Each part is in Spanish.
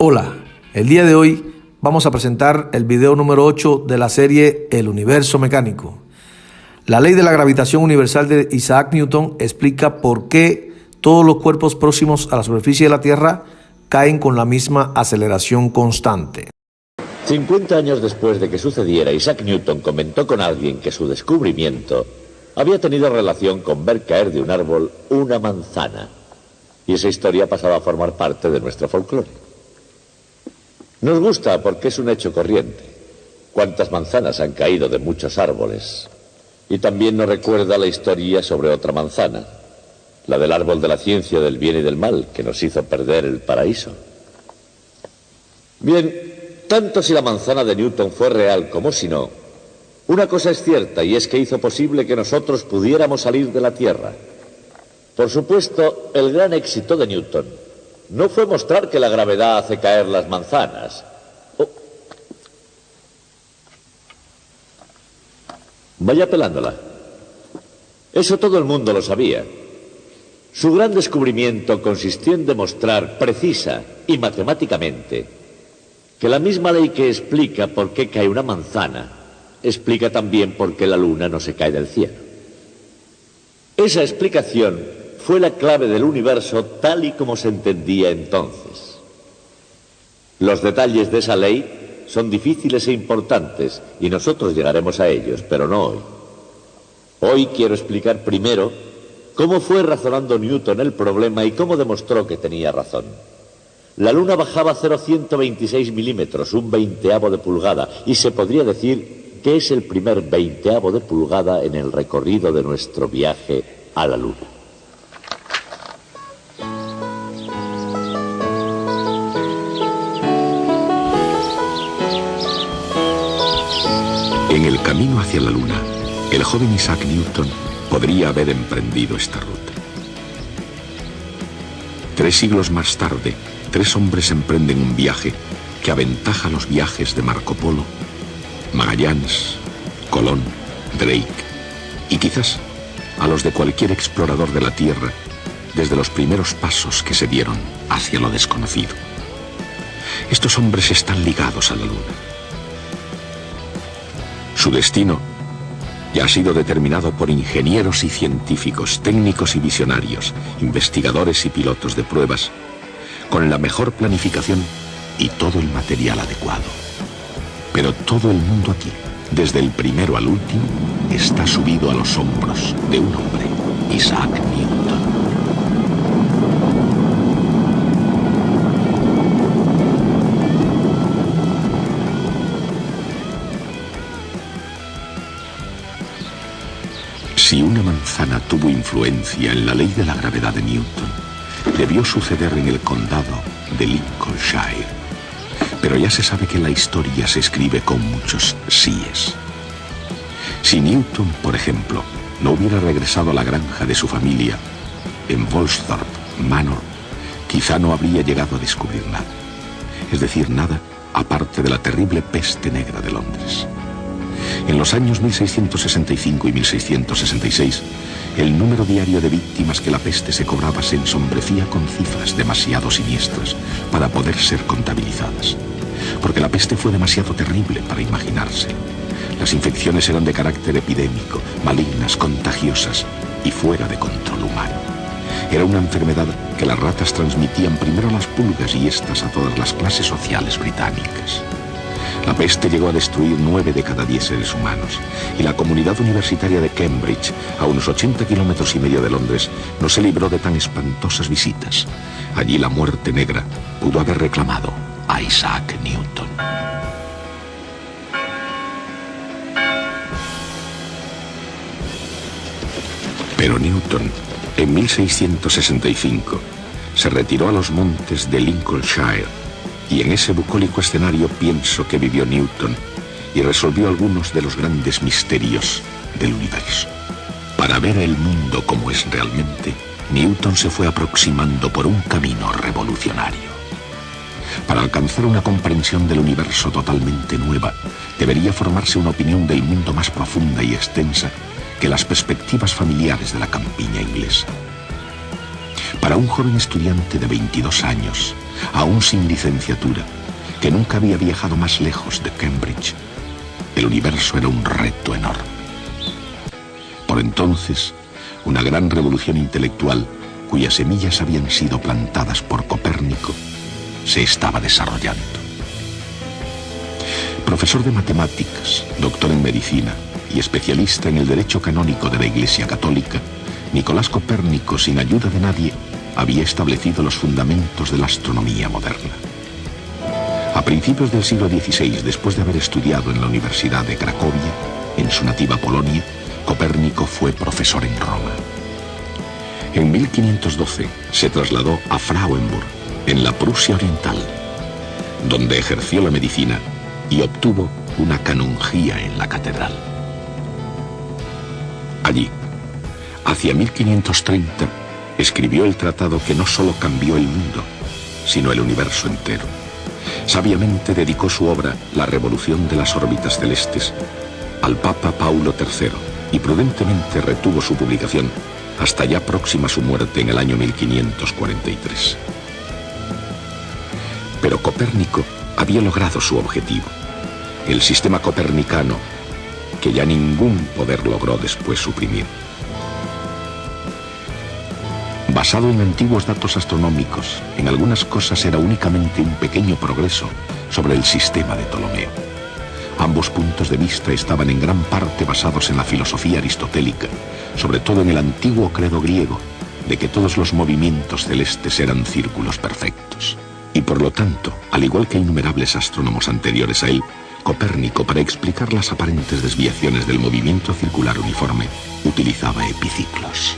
Hola, el día de hoy vamos a presentar el video número 8 de la serie El Universo Mecánico. La ley de la gravitación universal de Isaac Newton explica por qué todos los cuerpos próximos a la superficie de la Tierra caen con la misma aceleración constante. 50 años después de que sucediera, Isaac Newton comentó con alguien que su descubrimiento había tenido relación con ver caer de un árbol una manzana. Y esa historia ha pasado a formar parte de nuestro folclore. Nos gusta porque es un hecho corriente. Cuántas manzanas han caído de muchos árboles. Y también nos recuerda la historia sobre otra manzana, la del árbol de la ciencia del bien y del mal, que nos hizo perder el paraíso. Bien, tanto si la manzana de Newton fue real como si no, una cosa es cierta, y es que hizo posible que nosotros pudiéramos salir de la Tierra. Por supuesto, el gran éxito de Newton no fue mostrar que la gravedad hace caer las manzanas. Vaya pelándola. Eso todo el mundo lo sabía. Su gran descubrimiento consistió en demostrar precisa y matemáticamente que la misma ley que explica por qué cae una manzana explica también por qué la luna no se cae del cielo. Esa explicación fue la clave del universo tal y como se entendía entonces. Los detalles de esa ley son difíciles e importantes y nosotros llegaremos a ellos, pero no hoy. Hoy quiero explicar primero cómo fue razonando Newton el problema y cómo demostró que tenía razón. La luna bajaba 0,126 milímetros, un veinteavo de pulgada, y se podría decir que es el primer veinteavo de pulgada en el recorrido de nuestro viaje a la luna. En el camino hacia la Luna, el joven Isaac Newton podría haber emprendido esta ruta. 3 siglos más tarde, 3 hombres emprenden un viaje que aventaja los viajes de Marco Polo, Magallanes, Colón, Drake y quizás a los de cualquier explorador de la Tierra desde los primeros pasos que se dieron hacia lo desconocido. Estos hombres están ligados a la Luna. Su destino ya ha sido determinado por ingenieros y científicos, técnicos y visionarios, investigadores y pilotos de pruebas, con la mejor planificación y todo el material adecuado. Pero todo el mundo aquí, desde el primero al último, está subido a los hombros de un hombre, Isaac Newton. Si una manzana tuvo influencia en la ley de la gravedad de Newton, debió suceder en el condado de Lincolnshire. Pero ya se sabe que la historia se escribe con muchos síes. Si Newton, por ejemplo, no hubiera regresado a la granja de su familia en Woolsthorpe Manor, quizá no habría llegado a descubrir nada. Es decir, nada aparte de la terrible peste negra de Londres. En los años 1665 y 1666, el número diario de víctimas que la peste se cobraba se ensombrecía con cifras demasiado siniestras para poder ser contabilizadas. Porque la peste fue demasiado terrible para imaginarse. Las infecciones eran de carácter epidémico, malignas, contagiosas y fuera de control humano. Era una enfermedad que las ratas transmitían primero a las pulgas y estas a todas las clases sociales británicas. La peste llegó a destruir 9 de cada 10 seres humanos, y la comunidad universitaria de Cambridge, a unos 80 kilómetros y medio de Londres, no se libró de tan espantosas visitas. Allí la muerte negra pudo haber reclamado a Isaac Newton. Pero Newton, en 1665, se retiró a los montes de Lincolnshire, y en ese bucólico escenario pienso que vivió Newton y resolvió algunos de los grandes misterios del universo. Para ver el mundo como es realmente, Newton se fue aproximando por un camino revolucionario. Para alcanzar una comprensión del universo totalmente nueva, debería formarse una opinión del mundo más profunda y extensa que las perspectivas familiares de la campiña inglesa. Para un joven estudiante de 22 años, aún sin licenciatura, que nunca había viajado más lejos de Cambridge. El universo era un reto enorme. Por entonces, una gran revolución intelectual, cuyas semillas habían sido plantadas por Copérnico, se estaba desarrollando. Profesor de matemáticas, doctor en medicina y especialista en el derecho canónico de la Iglesia Católica, Nicolás Copérnico, sin ayuda de nadie, había establecido los fundamentos de la astronomía moderna. A principios del siglo XVI, después de haber estudiado en la Universidad de Cracovia, en su nativa Polonia, Copérnico fue profesor en Roma. En 1512 se trasladó a Frauenburg, en la Prusia Oriental, donde ejerció la medicina y obtuvo una canonjía en la catedral. Allí, hacia 1530, escribió el tratado que no solo cambió el mundo, sino el universo entero. Sabiamente dedicó su obra, La revolución de las órbitas celestes, al Papa Paulo III, y prudentemente retuvo su publicación hasta ya próxima su muerte en el año 1543. Pero Copérnico había logrado su objetivo, el sistema copernicano, que ya ningún poder logró después suprimir. Basado en antiguos datos astronómicos, en algunas cosas era únicamente un pequeño progreso sobre el sistema de Ptolomeo. Ambos puntos de vista estaban en gran parte basados en la filosofía aristotélica, sobre todo en el antiguo credo griego, de que todos los movimientos celestes eran círculos perfectos. Y por lo tanto, al igual que innumerables astrónomos anteriores a él, Copérnico, para explicar las aparentes desviaciones del movimiento circular uniforme, utilizaba epiciclos.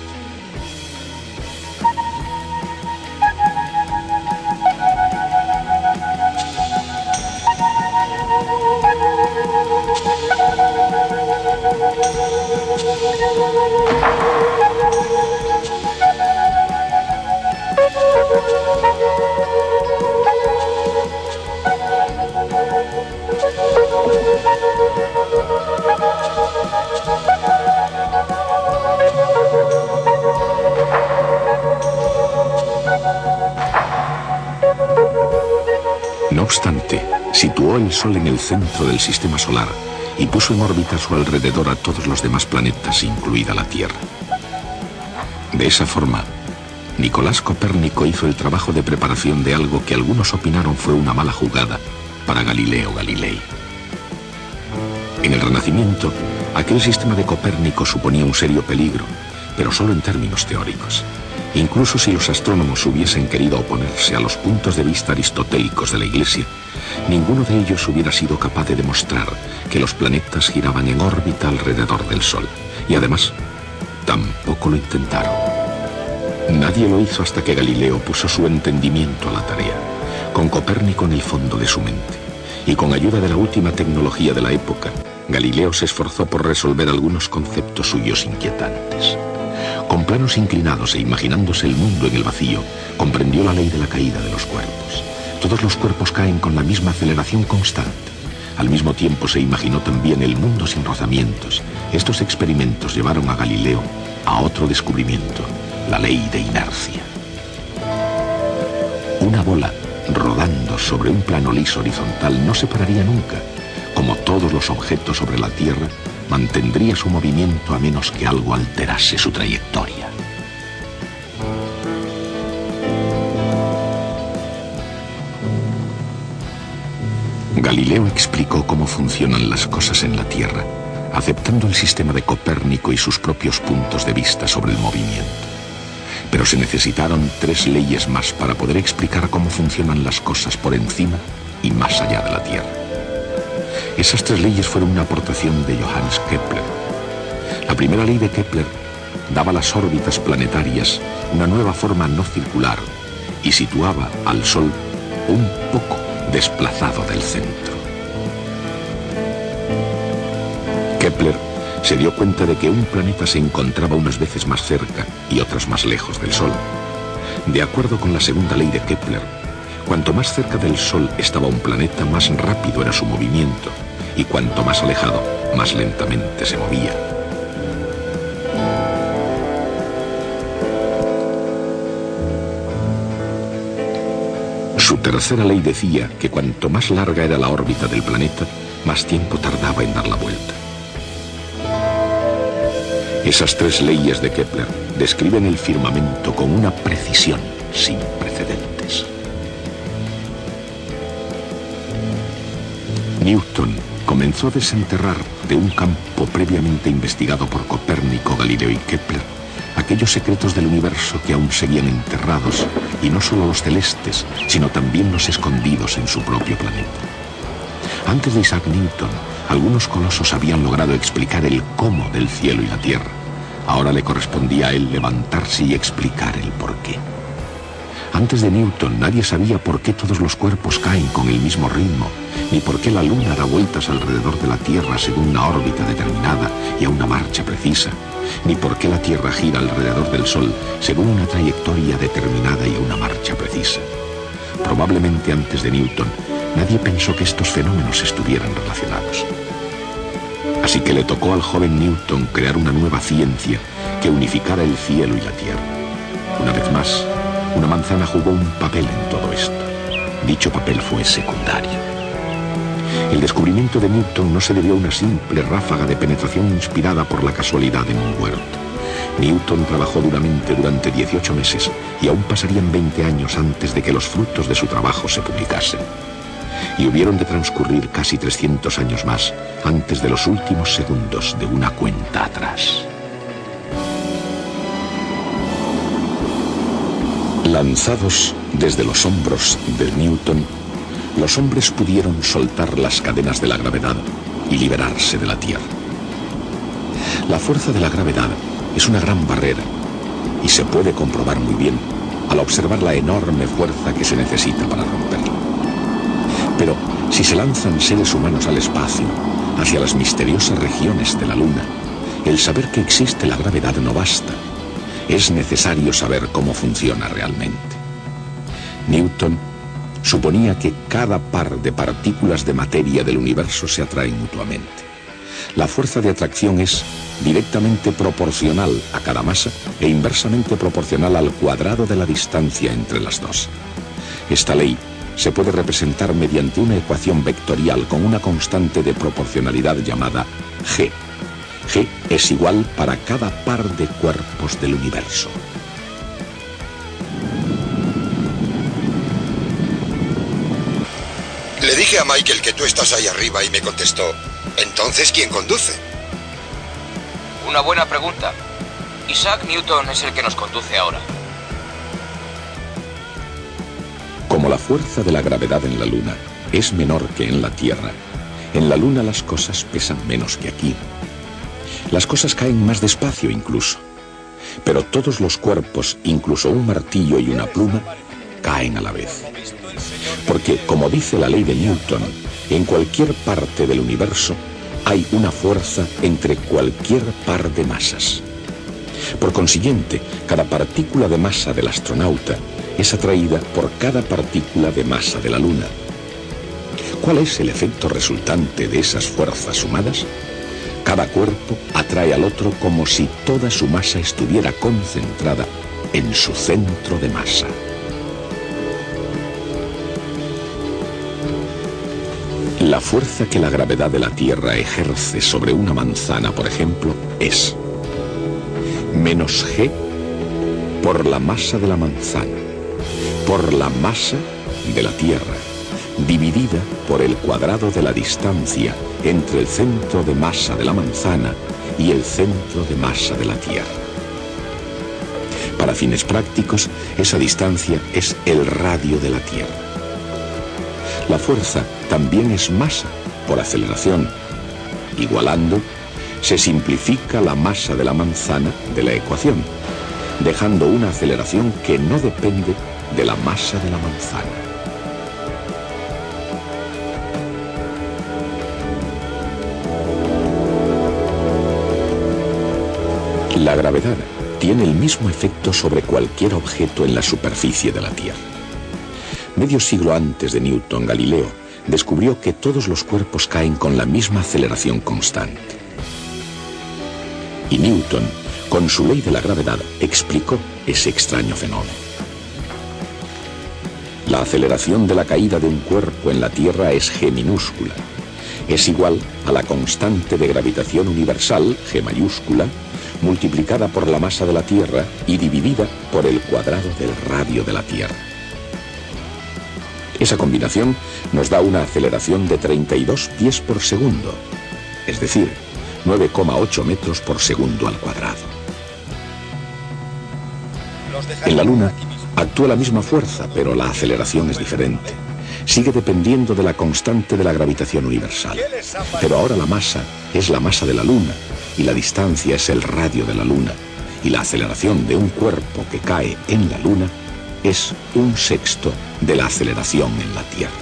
No obstante, situó el Sol en el centro del sistema solar y puso en órbita a su alrededor a todos los demás planetas, incluida la Tierra. De esa forma, Nicolás Copérnico hizo el trabajo de preparación de algo que algunos opinaron fue una mala jugada para Galileo Galilei. En el Renacimiento, aquel sistema de Copérnico suponía un serio peligro, pero solo en términos teóricos. Incluso si los astrónomos hubiesen querido oponerse a los puntos de vista aristotélicos de la Iglesia, ninguno de ellos hubiera sido capaz de demostrar que los planetas giraban en órbita alrededor del Sol. Y además, tampoco lo intentaron. Nadie lo hizo hasta que Galileo puso su entendimiento a la tarea, con Copérnico en el fondo de su mente. Y con ayuda de la última tecnología de la época, Galileo se esforzó por resolver algunos conceptos suyos inquietantes. Con planos inclinados e imaginándose el mundo en el vacío, comprendió la ley de la caída de los cuerpos. Todos los cuerpos caen con la misma aceleración constante. Al mismo tiempo se imaginó también el mundo sin rozamientos. Estos experimentos llevaron a Galileo a otro descubrimiento, la ley de inercia. Una bola rodando sobre un plano liso horizontal no se pararía nunca. Como todos los objetos sobre la Tierra, mantendría su movimiento a menos que algo alterase su trayectoria. Galileo explicó cómo funcionan las cosas en la Tierra, aceptando el sistema de Copérnico y sus propios puntos de vista sobre el movimiento. Pero se necesitaron 3 leyes más para poder explicar cómo funcionan las cosas por encima y más allá de la Tierra. Esas 3 leyes fueron una aportación de Johannes Kepler. La primera ley de Kepler daba a las órbitas planetarias una nueva forma no circular y situaba al Sol un poco desplazado del centro. Kepler se dio cuenta de que un planeta se encontraba unas veces más cerca y otras más lejos del Sol. De acuerdo con la segunda ley de Kepler, cuanto más cerca del Sol estaba un planeta, más rápido era su movimiento, y cuanto más alejado, más lentamente se movía. Su tercera ley decía que cuanto más larga era la órbita del planeta, más tiempo tardaba en dar la vuelta. Esas tres leyes de Kepler describen el firmamento con una precisión sin precedentes. Newton comenzó a desenterrar de un campo previamente investigado por Copérnico, Galileo y Kepler aquellos secretos del universo que aún seguían enterrados, y no solo los celestes, sino también los escondidos en su propio planeta. Antes de Isaac Newton, algunos colosos habían logrado explicar el cómo del cielo y la tierra. Ahora le correspondía a él levantarse y explicar el porqué. Antes de Newton, nadie sabía por qué todos los cuerpos caen con el mismo ritmo, ni por qué la Luna da vueltas alrededor de la Tierra según una órbita determinada y a una marcha precisa, ni por qué la Tierra gira alrededor del Sol según una trayectoria determinada y a una marcha precisa. Probablemente antes de Newton, nadie pensó que estos fenómenos estuvieran relacionados. Así que le tocó al joven Newton crear una nueva ciencia que unificara el cielo y la Tierra. Una vez más, una manzana jugó un papel en todo esto. Dicho papel fue secundario. El descubrimiento de Newton no se debió a una simple ráfaga de penetración inspirada por la casualidad en un huerto. Newton trabajó duramente durante 18 meses y aún pasarían 20 años antes de que los frutos de su trabajo se publicasen. Y hubieron de transcurrir casi 300 años más antes de los últimos segundos de una cuenta atrás. Lanzados desde los hombros de Newton, los hombres pudieron soltar las cadenas de la gravedad y liberarse de la Tierra. La fuerza de la gravedad es una gran barrera y se puede comprobar muy bien al observar la enorme fuerza que se necesita para romperla. Pero si se lanzan seres humanos al espacio, hacia las misteriosas regiones de la Luna, el saber que existe la gravedad no basta. Es necesario saber cómo funciona realmente. Newton suponía que cada par de partículas de materia del universo se atraen mutuamente. La fuerza de atracción es directamente proporcional a cada masa e inversamente proporcional al cuadrado de la distancia entre las dos. Esta ley se puede representar mediante una ecuación vectorial con una constante de proporcionalidad llamada G. G es igual para cada par de cuerpos del universo. Le dije a Michael que tú estás ahí arriba y me contestó, ¿entonces quién conduce? Una buena pregunta. Isaac Newton es el que nos conduce ahora. Como la fuerza de la gravedad en la Luna es menor que en la Tierra, en la Luna las cosas pesan menos que aquí. Las cosas caen más despacio incluso, pero todos los cuerpos, incluso un martillo y una pluma, caen a la vez. Porque, como dice la ley de Newton, en cualquier parte del universo hay una fuerza entre cualquier par de masas. Por consiguiente, cada partícula de masa del astronauta es atraída por cada partícula de masa de la Luna. ¿Cuál es el efecto resultante de esas fuerzas sumadas? Cada cuerpo atrae al otro como si toda su masa estuviera concentrada en su centro de masa. La fuerza que la gravedad de la Tierra ejerce sobre una manzana, por ejemplo, es menos G por la masa de la manzana, por la masa de la Tierra, dividida por el cuadrado de la distancia entre el centro de masa de la manzana y el centro de masa de la Tierra. Para fines prácticos, esa distancia es el radio de la Tierra. La fuerza también es masa por aceleración. Igualando, se simplifica la masa de la manzana de la ecuación, dejando una aceleración que no depende de la masa de la manzana. La gravedad tiene el mismo efecto sobre cualquier objeto en la superficie de la Tierra. Medio siglo antes de Newton, Galileo descubrió que todos los cuerpos caen con la misma aceleración constante. Y Newton, con su ley de la gravedad, explicó ese extraño fenómeno. La aceleración de la caída de un cuerpo en la Tierra es g minúscula. Es igual a la constante de gravitación universal, g mayúscula, multiplicada por la masa de la Tierra y dividida por el cuadrado del radio de la Tierra. Esa combinación nos da una aceleración de 32 pies por segundo, es decir, 9,8 metros por segundo al cuadrado. En la Luna actúa la misma fuerza, pero la aceleración es diferente. Sigue dependiendo de la constante de la gravitación universal. Pero ahora la masa es la masa de la Luna y la distancia es el radio de la Luna. Y la aceleración de un cuerpo que cae en la Luna es 1/6 de la aceleración en la Tierra.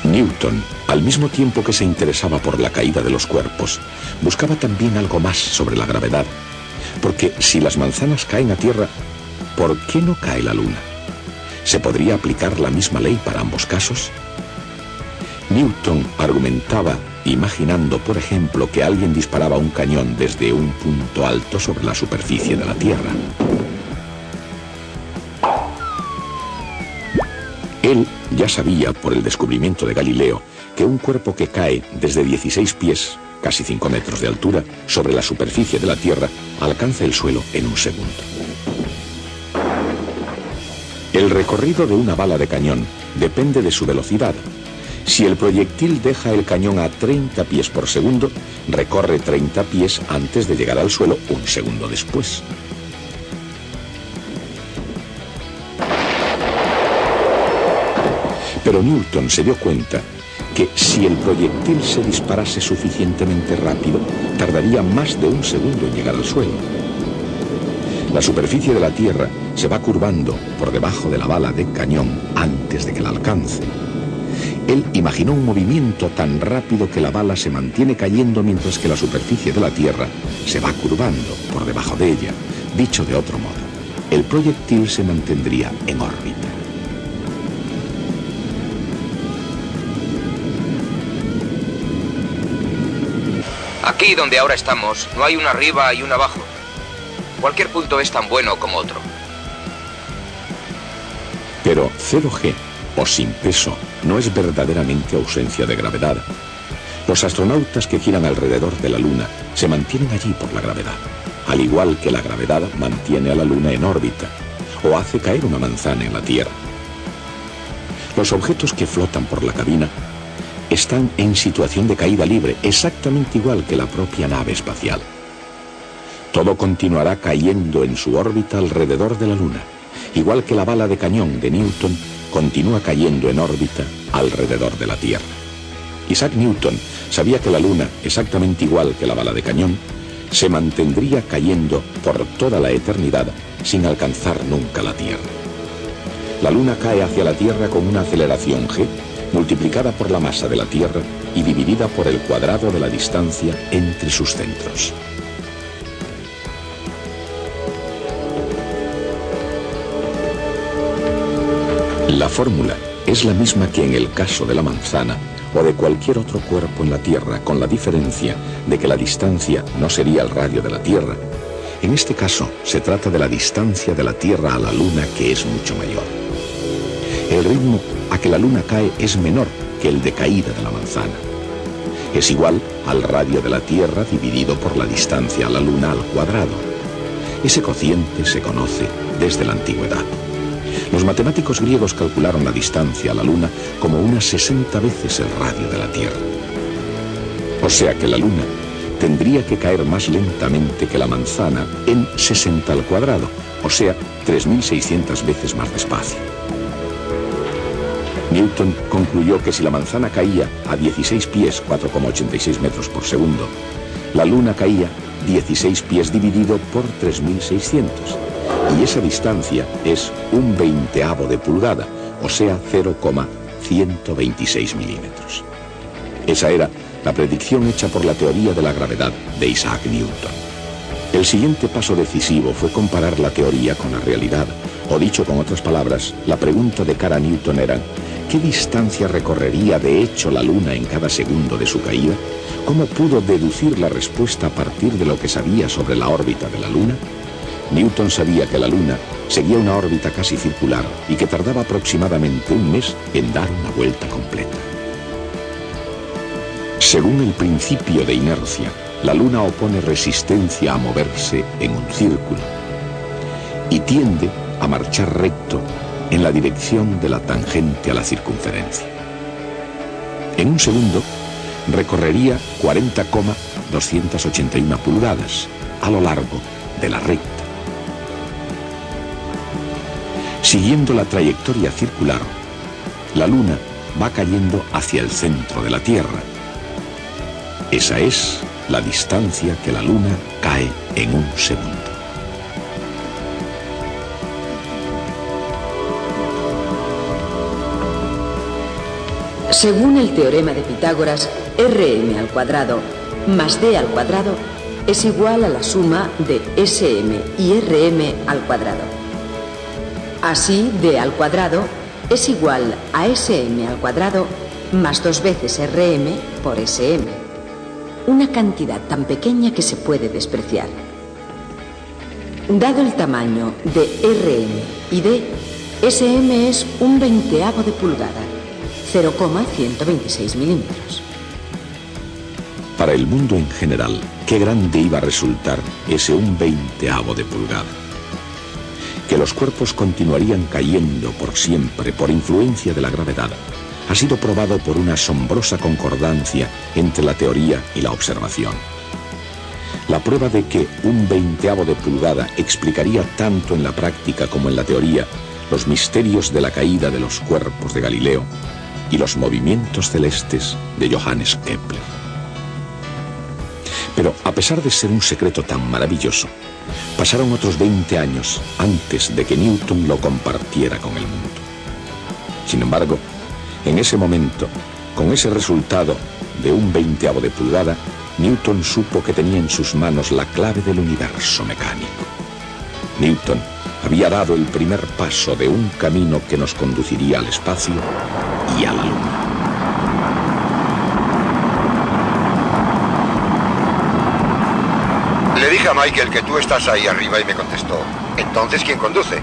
Newton, al mismo tiempo que se interesaba por la caída de los cuerpos, buscaba también algo más sobre la gravedad. Porque si las manzanas caen a tierra, ¿por qué no cae la Luna? ¿Se podría aplicar la misma ley para ambos casos? Newton argumentaba imaginando, por ejemplo, que alguien disparaba un cañón desde un punto alto sobre la superficie de la Tierra. Él ya sabía, por el descubrimiento de Galileo, que un cuerpo que cae desde 16 pies, casi 5 metros de altura, sobre la superficie de la Tierra, alcanza el suelo en un segundo. El recorrido de una bala de cañón depende de su velocidad. Si el proyectil deja el cañón a 30 pies por segundo, recorre 30 pies antes de llegar al suelo un segundo después. Pero Newton se dio cuenta que si el proyectil se disparase suficientemente rápido, tardaría más de un segundo en llegar al suelo. La superficie de la Tierra se va curvando por debajo de la bala de cañón antes de que la alcance. Él imaginó un movimiento tan rápido que la bala se mantiene cayendo mientras que la superficie de la Tierra se va curvando por debajo de ella. Dicho de otro modo, el proyectil se mantendría en órbita. Aquí donde ahora estamos, no hay un arriba y un abajo. Cualquier punto es tan bueno como otro. Pero 0G, o sin peso, no es verdaderamente ausencia de gravedad. Los astronautas que giran alrededor de la Luna se mantienen allí por la gravedad, al igual que la gravedad mantiene a la Luna en órbita, o hace caer una manzana en la Tierra. Los objetos que flotan por la cabina están en situación de caída libre, exactamente igual que la propia nave espacial. Todo continuará cayendo en su órbita alrededor de la Luna, igual que la bala de cañón de Newton continúa cayendo en órbita alrededor de la Tierra. Isaac Newton sabía que la Luna, exactamente igual que la bala de cañón, se mantendría cayendo por toda la eternidad sin alcanzar nunca la Tierra. La Luna cae hacia la Tierra con una aceleración g multiplicada por la masa de la Tierra y dividida por el cuadrado de la distancia entre sus centros. La fórmula es la misma que en el caso de la manzana o de cualquier otro cuerpo en la Tierra, con la diferencia de que la distancia no sería el radio de la Tierra. En este caso, se trata de la distancia de la Tierra a la Luna, que es mucho mayor. El ritmo a que la Luna cae es menor que el de caída de la manzana. Es igual al radio de la Tierra dividido por la distancia a la Luna al cuadrado. Ese cociente se conoce desde la antigüedad. Los matemáticos griegos calcularon la distancia a la Luna como unas 60 veces el radio de la Tierra. O sea que la Luna tendría que caer más lentamente que la manzana en 60 al cuadrado, o sea, 3.600 veces más despacio. Newton concluyó que si la manzana caía a 16 pies, 4,86 metros por segundo, la Luna caía 16 pies dividido por 3.600. Y esa distancia es 1/20 de pulgada, o sea, 0,126 milímetros. Esa era la predicción hecha por la teoría de la gravedad de Isaac Newton. El siguiente paso decisivo fue comparar la teoría con la realidad, o dicho con otras palabras, la pregunta de cara a Newton era: ¿qué distancia recorrería de hecho la Luna en cada segundo de su caída? ¿Cómo pudo deducir la respuesta a partir de lo que sabía sobre la órbita de la Luna? Newton sabía que la Luna seguía una órbita casi circular y que tardaba aproximadamente un mes en dar una vuelta completa. Según el principio de inercia, la Luna opone resistencia a moverse en un círculo y tiende a marchar recto en la dirección de la tangente a la circunferencia. En un segundo, recorrería 40,281 pulgadas a lo largo de la recta. Siguiendo la trayectoria circular, la Luna va cayendo hacia el centro de la Tierra. Esa es la distancia que la Luna cae en un segundo. Según el teorema de Pitágoras, Rm² más D² es igual a la suma de Sm y Rm². Así, D² es igual a Sm² más 2 veces Rm por Sm. Una cantidad tan pequeña que se puede despreciar. Dado el tamaño de Rm y D, Sm es un 1/20 de pulgada, 0,126 milímetros. Para el mundo en general, qué grande iba a resultar ese 1/20 de pulgada. Que los cuerpos continuarían cayendo por siempre por influencia de la gravedad ha sido probado por una asombrosa concordancia entre la teoría y la observación. La prueba de que 1/20 de pulgada explicaría tanto en la práctica como en la teoría los misterios de la caída de los cuerpos de Galileo y los movimientos celestes de Johannes Kepler. Pero a pesar de ser un secreto tan maravilloso, pasaron otros 20 años antes de que Newton lo compartiera con el mundo. Sin embargo, en ese momento, con ese resultado de 1/20 de pulgada, Newton supo que tenía en sus manos la clave del universo mecánico. Newton había dado el primer paso de un camino que nos conduciría al espacio y a la Luna. Le dije a Michael que tú estás ahí arriba y me contestó. Entonces, ¿quién conduce?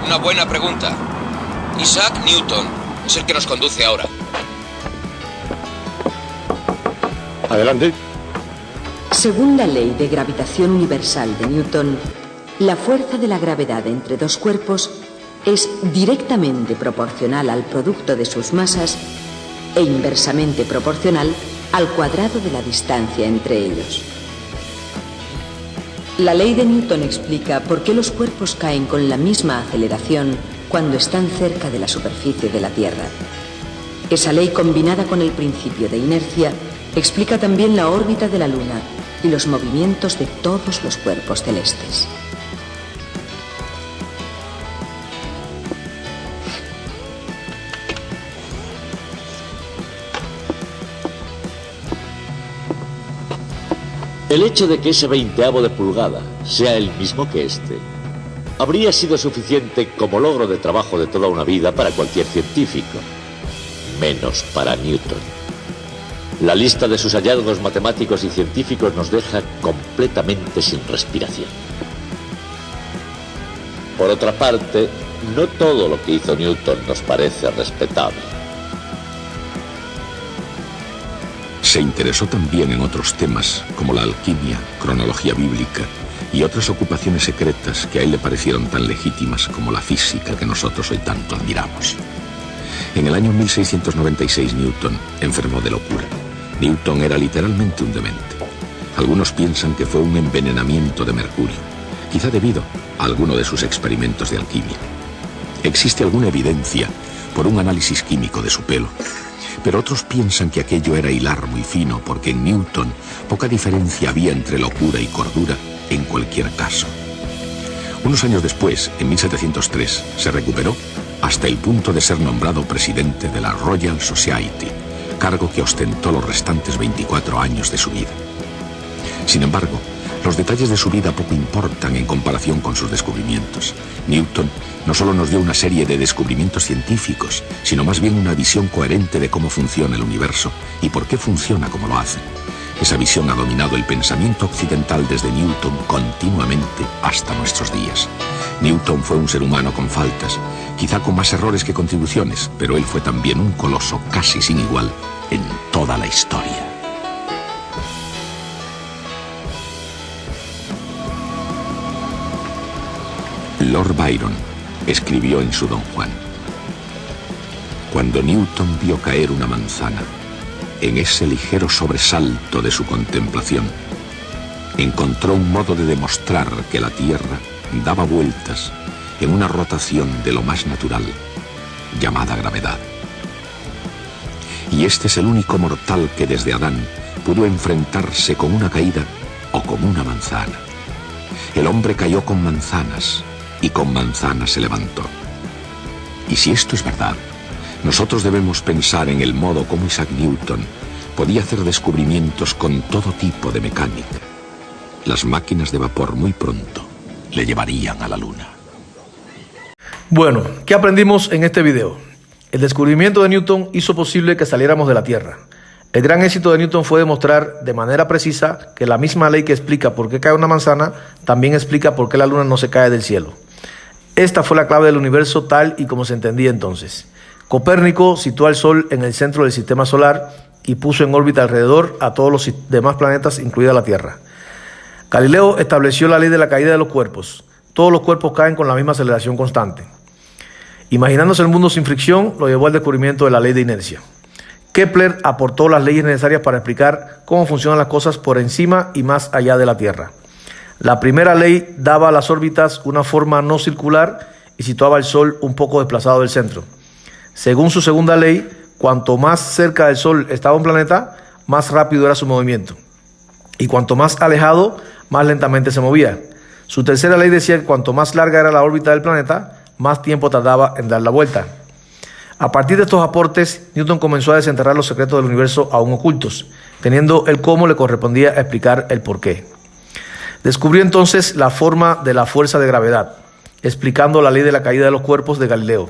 Una buena pregunta. Isaac Newton es el que nos conduce ahora. Adelante. Según la ley de gravitación universal de Newton, la fuerza de la gravedad entre dos cuerpos es directamente proporcional al producto de sus masas e inversamente proporcional al cuadrado de la distancia entre ellos. La ley de Newton explica por qué los cuerpos caen con la misma aceleración cuando están cerca de la superficie de la Tierra. Esa ley, combinada con el principio de inercia, explica también la órbita de la Luna y los movimientos de todos los cuerpos celestes. El hecho de que ese 1/20 de pulgada sea el mismo que este habría sido suficiente como logro de trabajo de toda una vida para cualquier científico, menos para Newton. La lista de sus hallazgos matemáticos y científicos nos deja completamente sin respiración. Por otra parte, no todo lo que hizo Newton nos parece respetable. Se interesó también en otros temas como la alquimia, cronología bíblica y otras ocupaciones secretas que a él le parecieron tan legítimas como la física que nosotros hoy tanto admiramos. En el año 1696 Newton enfermó de locura. Newton era literalmente un demente. Algunos piensan que fue un envenenamiento de mercurio, quizá debido a alguno de sus experimentos de alquimia. Existe alguna evidencia por un análisis químico de su pelo, pero otros piensan que aquello era hilar muy fino porque en Newton poca diferencia había entre locura y cordura en cualquier caso. Unos años después, en 1703, se recuperó hasta el punto de ser nombrado presidente de la Royal Society, cargo que ostentó los restantes 24 años de su vida. Sin embargo, los detalles de su vida poco importan en comparación con sus descubrimientos. Newton no solo nos dio una serie de descubrimientos científicos, sino más bien una visión coherente de cómo funciona el universo y por qué funciona como lo hace. Esa visión ha dominado el pensamiento occidental desde Newton continuamente hasta nuestros días. Newton fue un ser humano con faltas, quizá con más errores que contribuciones, pero él fue también un coloso casi sin igual en toda la historia. Lord Byron escribió en su Don Juan: cuando Newton vio caer una manzana, en ese ligero sobresalto de su contemplación, encontró un modo de demostrar que la Tierra daba vueltas en una rotación de lo más natural, llamada gravedad. Y este es el único mortal que desde Adán pudo enfrentarse con una caída o con una manzana. El hombre cayó con manzanas y con manzanas se levantó. Y si esto es verdad, nosotros debemos pensar en el modo como Isaac Newton podía hacer descubrimientos con todo tipo de mecánica. Las máquinas de vapor muy pronto le llevarían a la Luna. Bueno, ¿qué aprendimos en este video? El descubrimiento de Newton hizo posible que saliéramos de la Tierra. El gran éxito de Newton fue demostrar de manera precisa que la misma ley que explica por qué cae una manzana también explica por qué la Luna no se cae del cielo. Esta fue la clave del universo tal y como se entendía entonces. Copérnico situó al Sol en el centro del sistema solar y puso en órbita alrededor a todos los demás planetas, incluida la Tierra. Galileo estableció la ley de la caída de los cuerpos. Todos los cuerpos caen con la misma aceleración constante. Imaginándose el mundo sin fricción, lo llevó al descubrimiento de la ley de inercia. Kepler aportó las leyes necesarias para explicar cómo funcionan las cosas por encima y más allá de la Tierra. La primera ley daba a las órbitas una forma no circular y situaba al Sol un poco desplazado del centro. Según su segunda ley, cuanto más cerca del Sol estaba un planeta, más rápido era su movimiento. Y cuanto más alejado, más lentamente se movía. Su tercera ley decía que cuanto más larga era la órbita del planeta, más tiempo tardaba en dar la vuelta. A partir de estos aportes, Newton comenzó a desenterrar los secretos del universo aún ocultos, teniendo el cómo le correspondía explicar el porqué. Descubrió entonces la forma de la fuerza de gravedad, explicando la ley de la caída de los cuerpos de Galileo.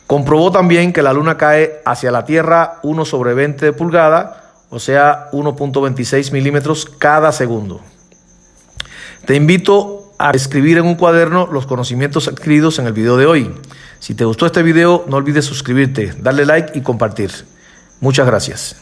Comprobó también que la Luna cae hacia la Tierra 1/20 de pulgada, o sea 1.26 milímetros cada segundo. Te invito a escribir en un cuaderno los conocimientos adquiridos en el video de hoy. Si te gustó este video, no olvides suscribirte, darle like y compartir. Muchas gracias.